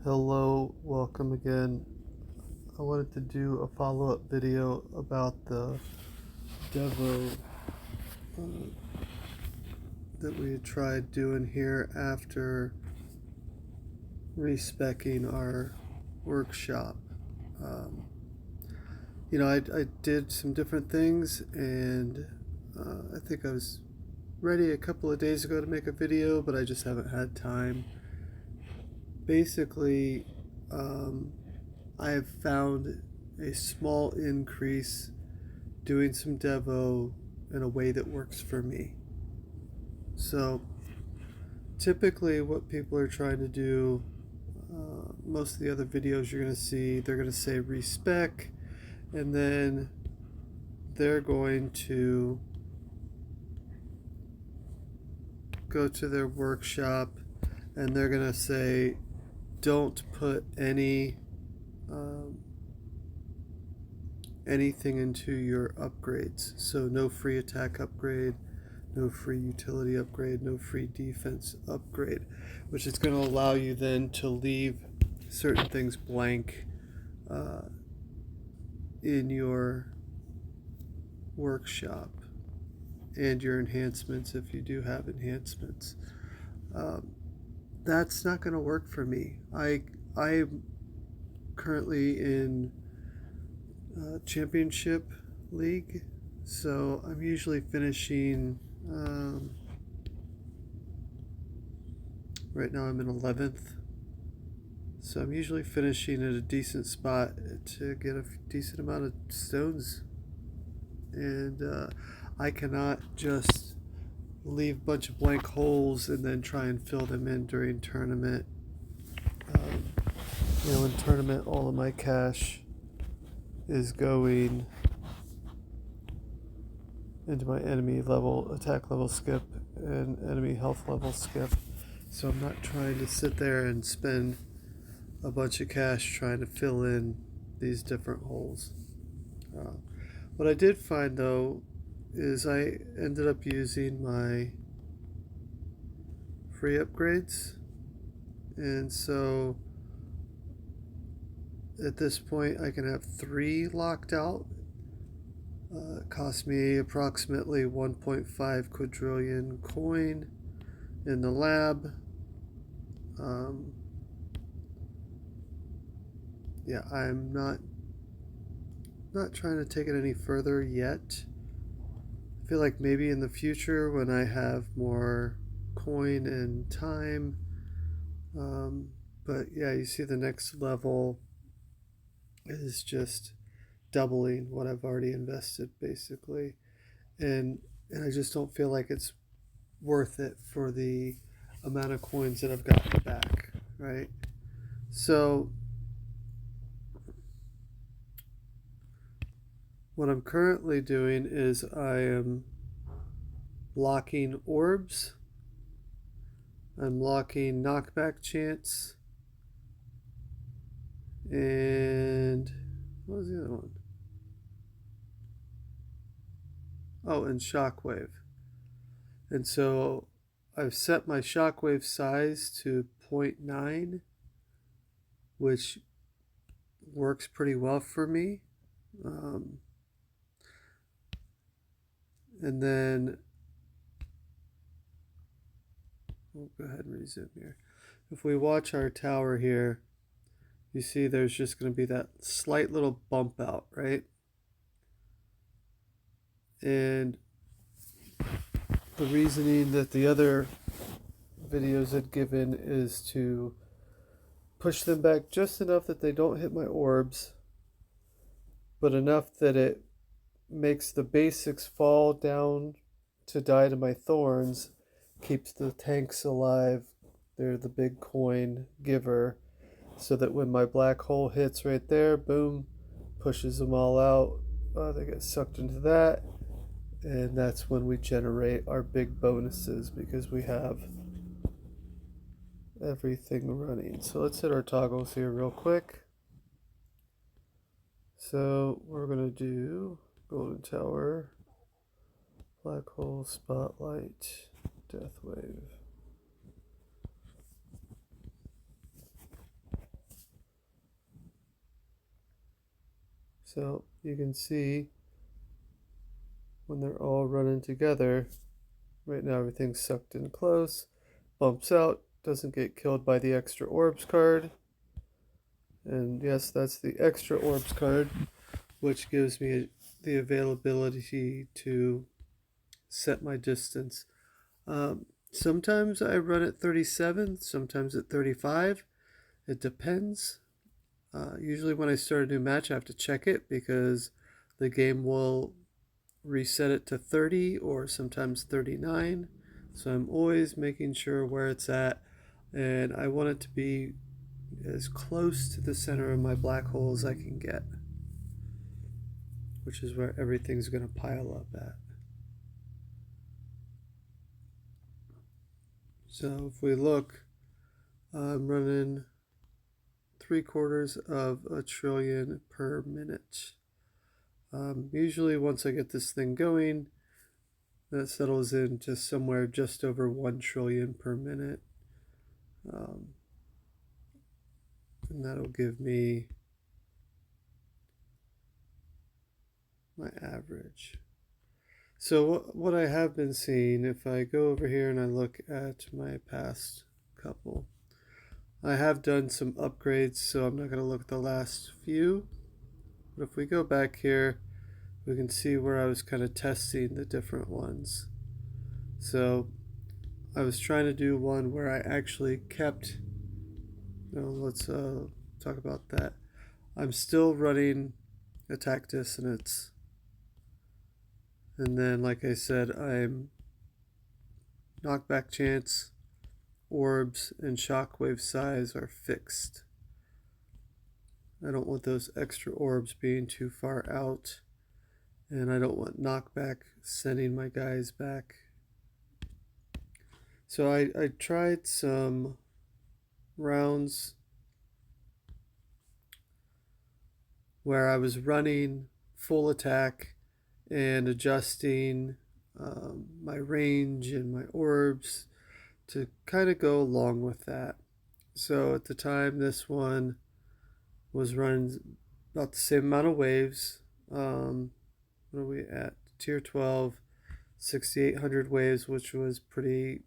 Hello, welcome again. I wanted to do a follow-up video about the devo that we had tried doing here after respecking our workshop. Um, I did some different things, and I think I was ready a couple of days ago to make a video, but I just haven't had time. Basically, I have found a small increase doing some devo in a way that works for me. So typically what people are trying to do, most of the other videos you're going to see, they're going to say respec, and then they're going to go to their workshop and they're going to say don't put anything into your upgrades. So no free attack upgrade, no free utility upgrade, no free defense upgrade, which is going to allow you then to leave certain things blank in your workshop and your enhancements if you do have enhancements. That's not going to work for me. I'm currently in championship league, so I'm usually finishing right now I'm in 11th, so I'm usually finishing at a decent spot to get a decent amount of stones, and I cannot just leave a bunch of blank holes and then try and fill them in during tournament. In tournament all of my cash is going into my enemy level, attack level skip, and enemy health level skip. So I'm not trying to sit there and spend a bunch of cash trying to fill in these different holes. What I did find though is I ended up using my free upgrades, and so at this point I can have 3 locked out. It cost me approximately 1.5 quadrillion coin in the lab. I'm not trying to take it any further yet. I feel like maybe in the future when I have more coin and time. But yeah, you see the next level is just doubling what I've already invested basically, and I just don't feel like it's worth it for the amount of coins that I've gotten back, right? So what I'm currently doing is I am locking orbs, I'm locking knockback chance, and what was the other one? Oh, and shockwave. And so I've set my shockwave size to 0.9, which works pretty well for me. And then we'll go ahead and resume here. If we watch our tower here, you see there's just going to be that slight little bump out, right? And the reasoning that the other videos had given is to push them back just enough that they don't hit my orbs, but enough that it makes the basics fall down to die to my thorns, keeps the tanks alive. They're the big coin giver, so that when my black hole hits right there, boom, pushes them all out. They get sucked into that, and that's when we generate our big bonuses because we have everything running. So let's hit our toggles here real quick. So we're going to do Golden Tower, Black Hole, Spotlight, Death Wave. So you can see when they're all running together, right now everything's sucked in close, bumps out, doesn't get killed by the extra orbs card. And yes, that's the extra orbs card, which gives me the availability to set my distance. Sometimes I run at 37, sometimes at 35. It depends. Usually when I start a new match, I have to check it because the game will reset it to 30 or sometimes 39. So I'm always making sure where it's at, and I want it to be as close to the center of my black hole as I can get, which is where everything's going to pile up at. So if we look, I'm running 3/4 of a trillion per minute. Usually once I get this thing going, that settles in to somewhere just over 1 trillion per minute. And that'll give me my average. So what I have been seeing, if I go over here and I look at my past couple, I have done some upgrades, so I'm not going to look at the last few. But if we go back here, we can see where I was kind of testing the different ones. So I was trying to do one where I actually kept, let's talk about that. I'm still running attack dissonance. And then, like I said, I'm knockback chance, orbs, and shockwave size are fixed. I don't want those extra orbs being too far out, and I don't want knockback sending my guys back. So I tried some rounds where I was running full attack and adjusting my range and my orbs to kind of go along with that. So at the time, this one was running about the same amount of waves. What are we at? Tier 12, 6,800 waves, which was pretty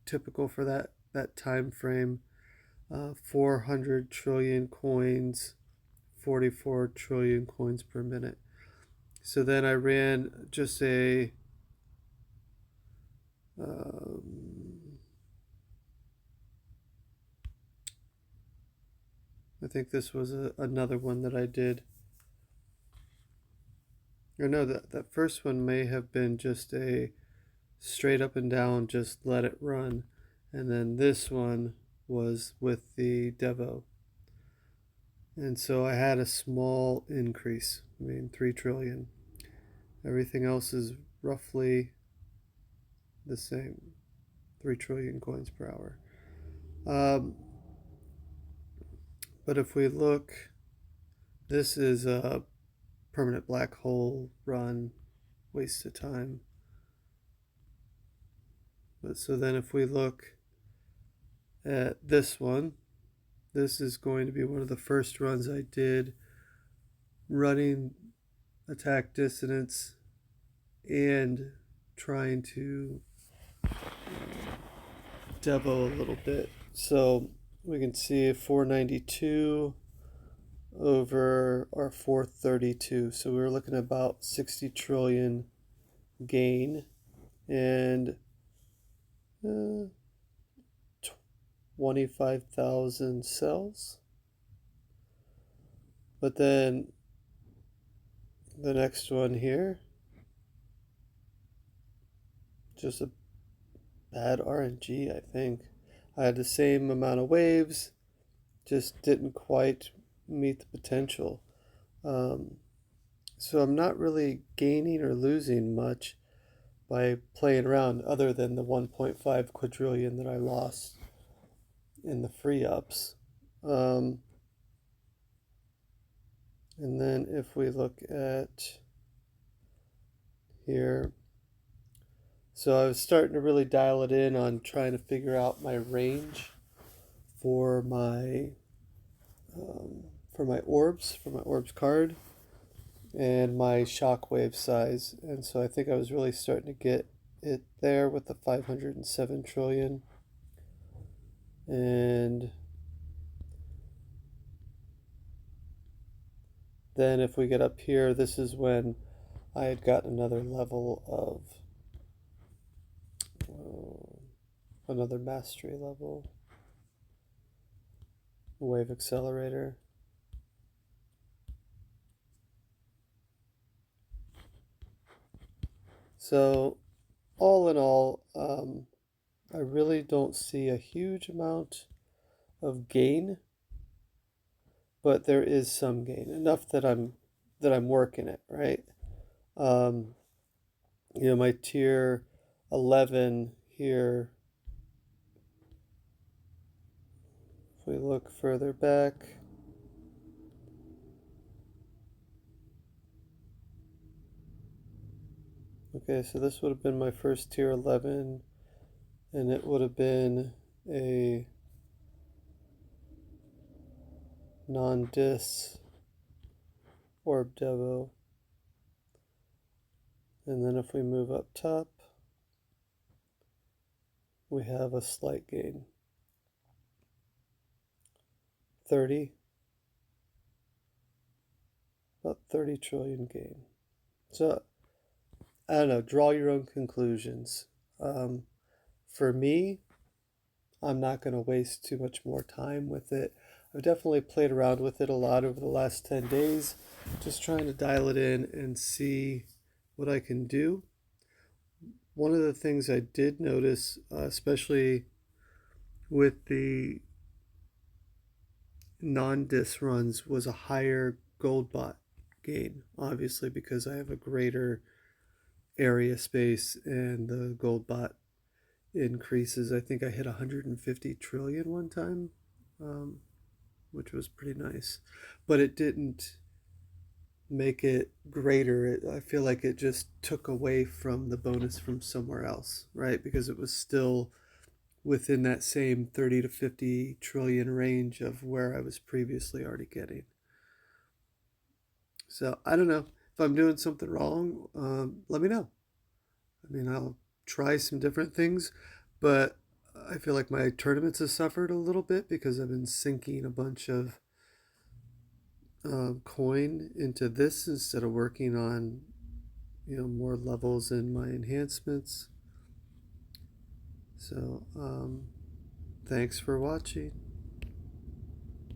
typical for that time frame. 400 trillion coins, 44 trillion coins per minute. So then I ran just a I think this was another one that I did. Or no, that first one may have been just a straight up and down, just let it run. And then this one was with the devo. And so I had a small increase. 3 trillion. Everything else is roughly the same. 3 trillion coins per hour. But if we look, this is a permanent black hole run, waste of time. But so then if we look at this one, this is going to be one of the first runs I did running attack dissonance and trying to devo a little bit. So we can see 492 over our 432. So we were looking at about 60 trillion gain and 25,000 cells. But then the next one here, just a bad RNG, I think. I had the same amount of waves, just didn't quite meet the potential. So I'm not really gaining or losing much by playing around, other than the 1.5 quadrillion that I lost in the free ups. And then if we look at here, so I was starting to really dial it in on trying to figure out my range for my orbs card. and my shockwave size. And so I think I was really starting to get it there with the 507 trillion. And then if we get up here, this is when I had gotten another level of another mastery level, wave accelerator. So all in all, I really don't see a huge amount of gain, but there is some gain, enough that I'm working it, right? Um, my tier 11 here, if we look further back, okay, so this would have been my first tier 11, and it would have been a non-dis orb devo. And then if we move up top, we have a slight gain. 30, about 30 trillion gain. So, I don't know, draw your own conclusions. For me, I'm not going to waste too much more time with it. I've definitely played around with it a lot over the last 10 days, just trying to dial it in and see what I can do. One of the things I did notice, especially with the non-dis runs, was a higher gold bot gain, obviously because I have a greater area space and the gold bot increases. I think I hit 150 trillion one time, which was pretty nice, but it didn't make it greater. I feel like it just took away from the bonus from somewhere else, right? Because it was still within that same 30 to 50 trillion range of where I was previously already getting. So I don't know if I'm doing something wrong. Let me know. I mean, I'll try some different things, but I feel like my tournaments have suffered a little bit because I've been sinking a bunch of coin into this instead of working on more levels in my enhancements. So thanks for watching.